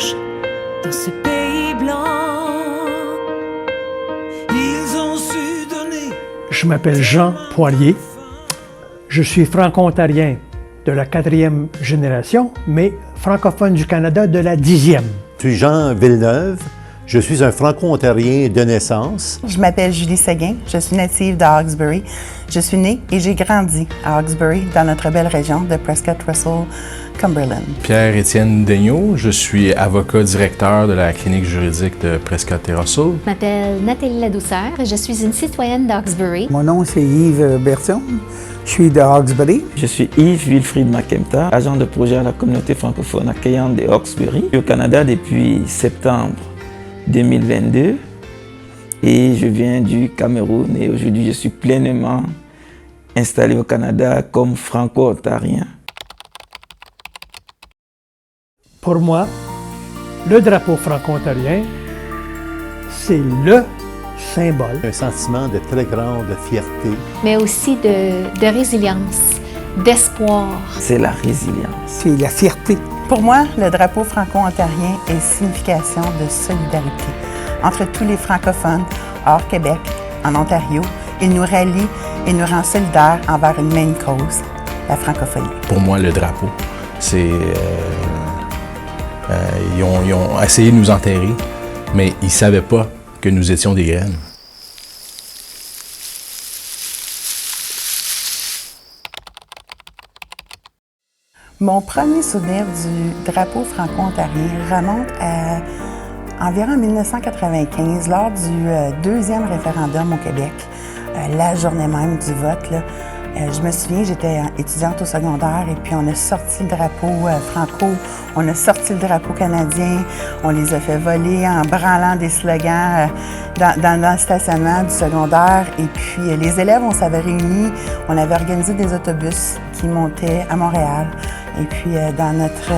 rouge dans ce pays blanc. Ils ont su donner. Je m'appelle Jean Poirier. Je suis franco-ontarien de la 4e génération, mais francophone du Canada de la 10e. Je suis Jean Villeneuve. Je suis un franco-ontarien de naissance. Je m'appelle Julie Séguin, je suis native de Hawkesbury. Je suis née et j'ai grandi à Hawkesbury, dans notre belle région de Prescott-Russell-Cumberland. Pierre-Étienne Daigneault, je suis avocat directeur de la clinique juridique de Prescott et Russell. Je m'appelle Nathalie Ladouceur et je suis une citoyenne d'Hawkesbury. Mon nom, c'est Yves Berton. Je suis de Hawkesbury. Je suis Yves Wilfried Makemta, agent de projet à la communauté francophone accueillante de Hawkesbury. Je suis au Canada depuis septembre 2022 et je viens du Cameroun et aujourd'hui je suis pleinement installé au Canada comme franco-ontarien. Pour moi, le drapeau franco-ontarien, c'est le symbole. Un sentiment de très grande fierté. Mais aussi de résilience, d'espoir. C'est la résilience. C'est la fierté. Pour moi, le drapeau franco-ontarien est signification de solidarité entre tous les francophones hors Québec, en Ontario. Il nous rallie et nous rend solidaires envers une même cause, la francophonie. Pour moi, le drapeau, c'est... ils ont essayé de nous enterrer, mais ils ne savaient pas que nous étions des graines. Mon premier souvenir du drapeau franco-ontarien remonte à environ 1995, lors du deuxième référendum au Québec, la journée même du vote. Là, je me souviens, j'étais étudiante au secondaire et puis on a sorti le drapeau franco, on a sorti le drapeau canadien, on les a fait voler en branlant des slogans dans le stationnement du secondaire. Et puis les élèves, on s'avait réunis, on avait organisé des autobus qui montaient à Montréal. Et puis dans notre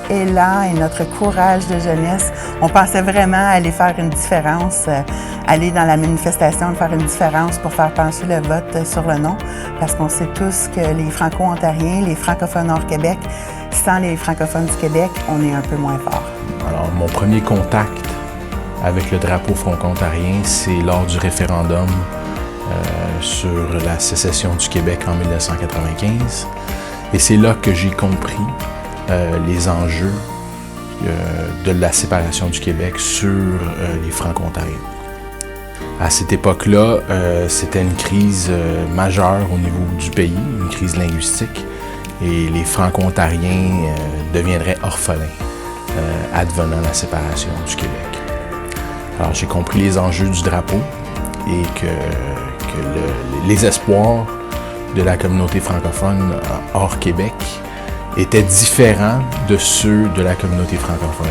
élan et notre courage de jeunesse, on pensait vraiment aller faire une différence, aller dans la manifestation, faire une différence pour faire pencher le vote sur le non, parce qu'on sait tous que les franco-ontariens, les francophones hors Québec, sans les francophones du Québec, on est un peu moins fort. Alors, mon premier contact avec le drapeau franco-ontarien, c'est lors du référendum sur la sécession du Québec en 1995. Et c'est là que j'ai compris les enjeux de la séparation du Québec sur les Franco-Ontariens. À cette époque-là, c'était une crise majeure au niveau du pays, une crise linguistique, et les Franco-Ontariens deviendraient orphelins advenant la séparation du Québec. Alors j'ai compris les enjeux du drapeau et que les espoirs de la communauté francophone hors Québec étaient différents de ceux de la communauté francophone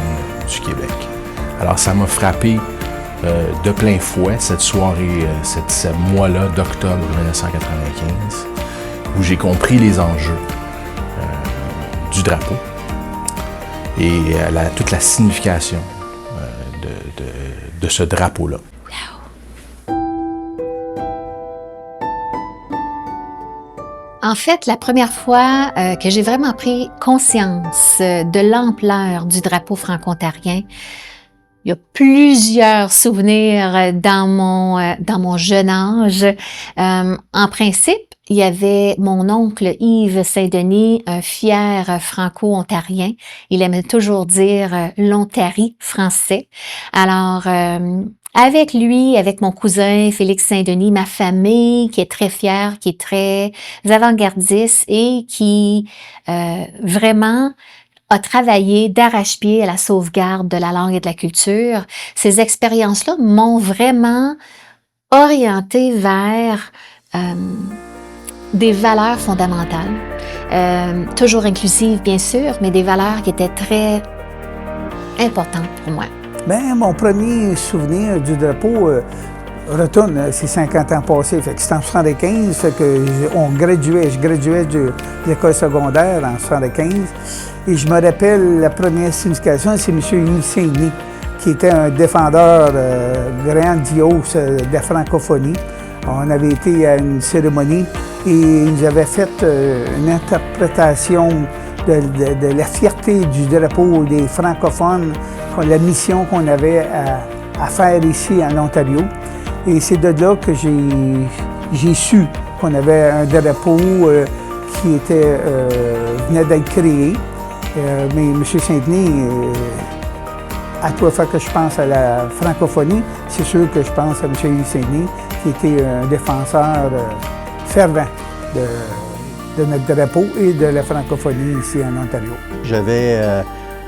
du Québec. Alors ça m'a frappé de plein fouet cette soirée, ce mois-là d'octobre 1995, où j'ai compris les enjeux du drapeau et toute la signification de ce drapeau-là. En fait, la première fois que j'ai vraiment pris conscience de l'ampleur du drapeau franco-ontarien, il y a plusieurs souvenirs dans mon jeune âge. En principe, il y avait mon oncle Yves Saint-Denis, un fier franco-ontarien. Il aimait toujours dire l'Ontarie français. Alors, avec lui, avec mon cousin Félix Saint-Denis, ma famille qui est très fière, qui est très avant-gardiste et qui vraiment a travaillé d'arrache-pied à la sauvegarde de la langue et de la culture. Ces expériences-là m'ont vraiment orientée vers des valeurs fondamentales, toujours inclusives bien sûr, mais des valeurs qui étaient très importantes pour moi. Bien, mon premier souvenir du drapeau retourne, c'est 50 ans passés, fait que c'était en 75, fait que je graduais de l'école secondaire en 75, et je me rappelle la première signification, c'est M. Yves Saint-Denis, qui était un défendeur grandiose de la francophonie. On avait été à une cérémonie et il nous avait fait une interprétation de la fierté du drapeau des francophones, la mission qu'on avait à faire ici en Ontario. Et c'est de là que j'ai su qu'on avait un drapeau qui venait d'être créé. Mais M. Saint-Denis, à toi fois que je pense à la francophonie, c'est sûr que je pense à M. Saint-Denis, qui était un défenseur fervent de notre drapeau et de la francophonie ici en Ontario. J'avais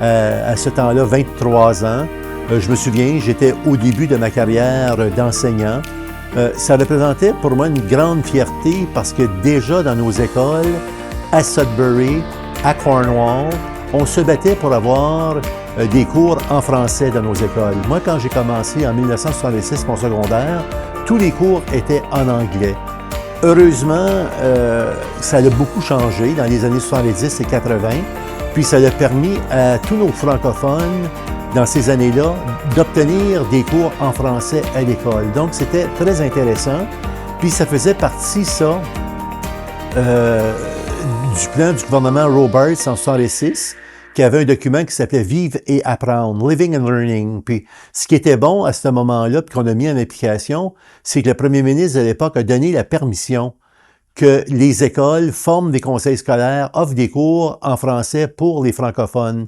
à ce temps-là 23 ans. Je me souviens, j'étais au début de ma carrière d'enseignant. Ça représentait pour moi une grande fierté parce que déjà dans nos écoles, à Sudbury, à Cornwall, on se battait pour avoir des cours en français dans nos écoles. Moi, quand j'ai commencé en 1966 mon secondaire, tous les cours étaient en anglais. Heureusement, ça a beaucoup changé dans les années 70 et 80, puis ça a permis à tous nos francophones, dans ces années-là, d'obtenir des cours en français à l'école. Donc, c'était très intéressant. Puis, ça faisait partie, ça, du plan du gouvernement Roberts en 1966, qui avait un document qui s'appelait « Vivre et apprendre », « Living and Learning ». Puis, ce qui était bon à ce moment-là, puis qu'on a mis en application, c'est que le premier ministre de l'époque a donné la permission que les écoles forment des conseils scolaires, offrent des cours en français pour les francophones.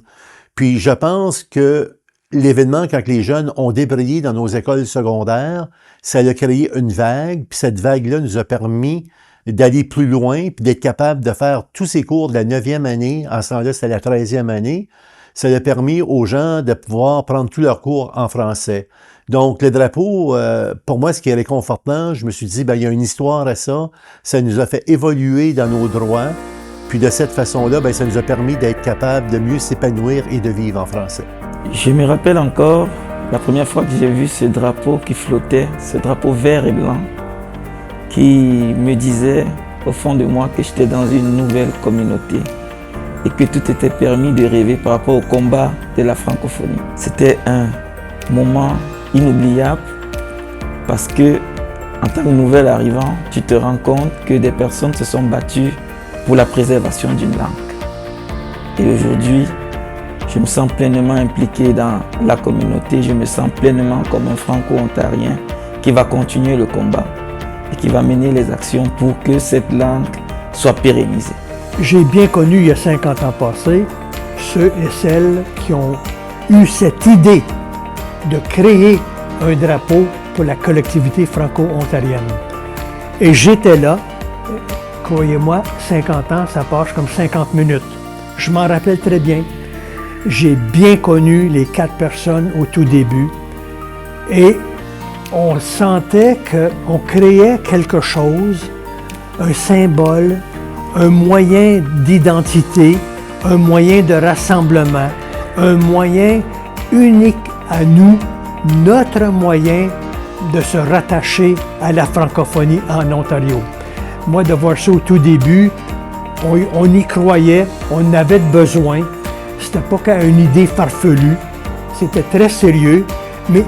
Puis je pense que l'événement, quand les jeunes ont débrayé dans nos écoles secondaires, ça a créé une vague, puis cette vague-là nous a permis d'aller plus loin, puis d'être capable de faire tous ces cours de la 9e année, en ce temps-là, c'était la 13e année. Ça a permis aux gens de pouvoir prendre tous leurs cours en français. Donc, le drapeau, pour moi, ce qui est réconfortant, je me suis dit, il y a une histoire à ça. Ça nous a fait évoluer dans nos droits. Puis de cette façon-là, ça nous a permis d'être capable de mieux s'épanouir et de vivre en français. Je me rappelle encore la première fois que j'ai vu ce drapeau qui flottait, ce drapeau vert et blanc, qui me disait au fond de moi que j'étais dans une nouvelle communauté et que tout était permis de rêver par rapport au combat de la francophonie. C'était un moment inoubliable parce que, en tant que nouvel arrivant, tu te rends compte que des personnes se sont battues pour la préservation d'une langue. Et aujourd'hui, je me sens pleinement impliqué dans la communauté, je me sens pleinement comme un franco-ontarien qui va continuer le combat et qui va mener les actions pour que cette langue soit pérennisée. J'ai bien connu il y a 50 ans passés ceux et celles qui ont eu cette idée de créer un drapeau pour la collectivité franco-ontarienne. Et j'étais là, croyez-moi, 50 ans, ça passe comme 50 minutes. Je m'en rappelle très bien. J'ai bien connu les 4 personnes au tout début et on sentait qu'on créait quelque chose, un symbole, un moyen d'identité, un moyen de rassemblement, un moyen unique à nous, notre moyen de se rattacher à la francophonie en Ontario. Moi, de voir ça au tout début, on y croyait, on en avait besoin. C'était pas qu'une idée farfelue, c'était très sérieux, mais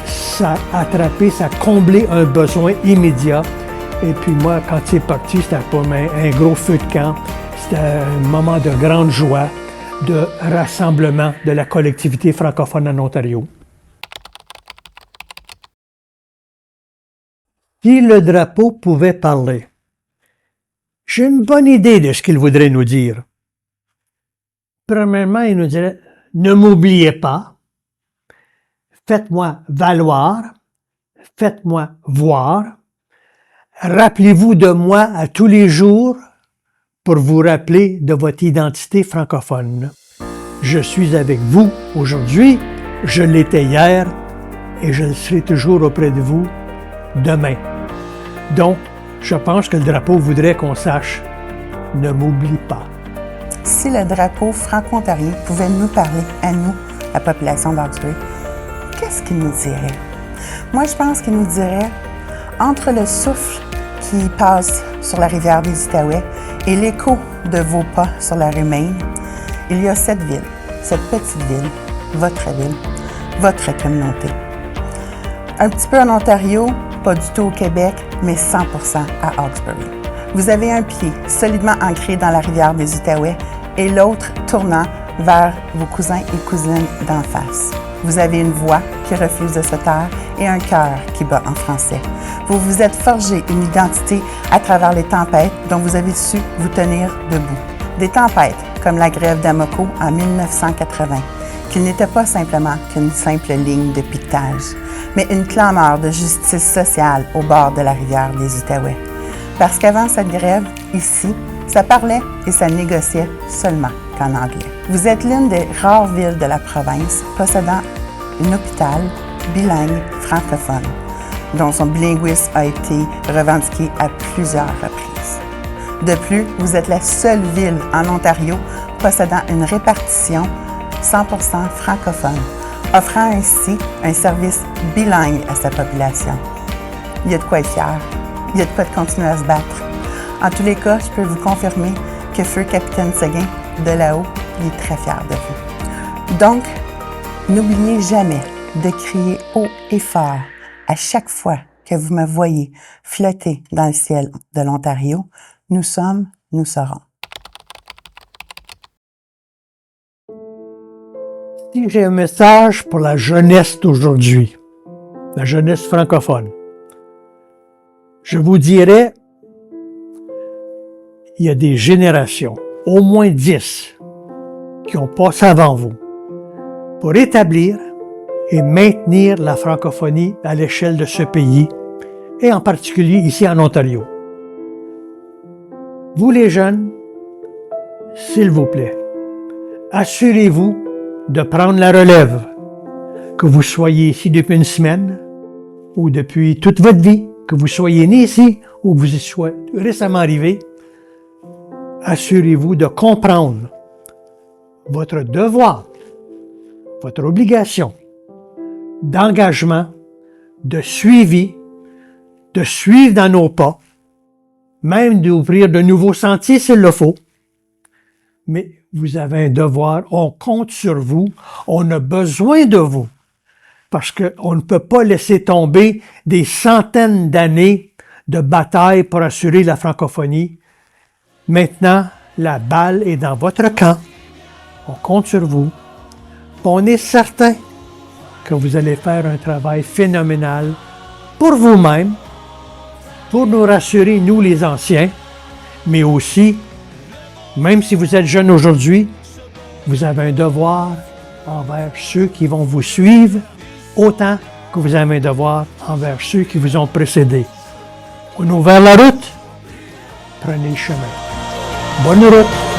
ça a attrapé, ça a comblé un besoin immédiat. Et puis moi, quand c'est parti, c'était pour moi un gros feu de camp. C'était un moment de grande joie, de rassemblement de la collectivité francophone en Ontario. Si le drapeau pouvait parler, j'ai une bonne idée de ce qu'il voudrait nous dire. Premièrement, il nous dirait « Ne m'oubliez pas, faites-moi valoir, faites-moi voir, rappelez-vous de moi à tous les jours pour vous rappeler de votre identité francophone. Je suis avec vous aujourd'hui, je l'étais hier et je serai toujours auprès de vous demain. » Donc, je pense que le drapeau voudrait qu'on sache « Ne m'oublie pas ». Si le drapeau franco-ontarien pouvait nous parler, à nous, la population d'Hawkesbury, qu'est-ce qu'il nous dirait? Moi, je pense qu'il nous dirait, entre le souffle qui passe sur la rivière des Outaouais et l'écho de vos pas sur la rue Main, il y a cette ville, cette petite ville, votre communauté. Un petit peu en Ontario, pas du tout au Québec, mais 100% à Hawkesbury. Vous avez un pied solidement ancré dans la rivière des Outaouais et l'autre tournant vers vos cousins et cousines d'en face. Vous avez une voix qui refuse de se taire et un cœur qui bat en français. Vous vous êtes forgé une identité à travers les tempêtes dont vous avez su vous tenir debout. Des tempêtes comme la grève d'Amoco en 1980, qui n'était pas simplement qu'une simple ligne de piquetage, mais une clameur de justice sociale au bord de la rivière des Outaouais. Parce qu'avant cette grève, ici, ça parlait et ça négociait seulement qu'en anglais. Vous êtes l'une des rares villes de la province possédant un hôpital bilingue francophone, dont son bilinguisme a été revendiqué à plusieurs reprises. De plus, vous êtes la seule ville en Ontario possédant une répartition 100% francophone, offrant ainsi un service bilingue à sa population. Il y a de quoi être fier, il y a de quoi de continuer à se battre. En tous les cas, je peux vous confirmer que Feu Capitaine Seguin, de là-haut, il est très fier de vous. Donc, n'oubliez jamais de crier haut et fort à chaque fois que vous me voyez flotter dans le ciel de l'Ontario. Nous sommes, nous serons. Si j'ai un message pour la jeunesse d'aujourd'hui, la jeunesse francophone, je vous dirais, il y a des générations, au moins 10, qui ont passé avant vous pour établir et maintenir la francophonie à l'échelle de ce pays, et en particulier ici en Ontario. Vous les jeunes, s'il vous plaît, assurez-vous de prendre la relève, que vous soyez ici depuis une semaine ou depuis toute votre vie, que vous soyez né ici ou que vous y soyez récemment arrivé. Assurez-vous de comprendre votre devoir, votre obligation d'engagement, de suivi, de suivre dans nos pas, même d'ouvrir de nouveaux sentiers s'il le faut. Mais vous avez un devoir, on compte sur vous, on a besoin de vous, parce qu'on ne peut pas laisser tomber des centaines d'années de bataille pour assurer la francophonie. Maintenant, la balle est dans votre camp. On compte sur vous. On est certain que vous allez faire un travail phénoménal pour vous-même, pour nous rassurer, nous les anciens, mais aussi, même si vous êtes jeune aujourd'hui, vous avez un devoir envers ceux qui vont vous suivre, autant que vous avez un devoir envers ceux qui vous ont précédé. On a ouvert la route, prenez le chemin. Bonne route!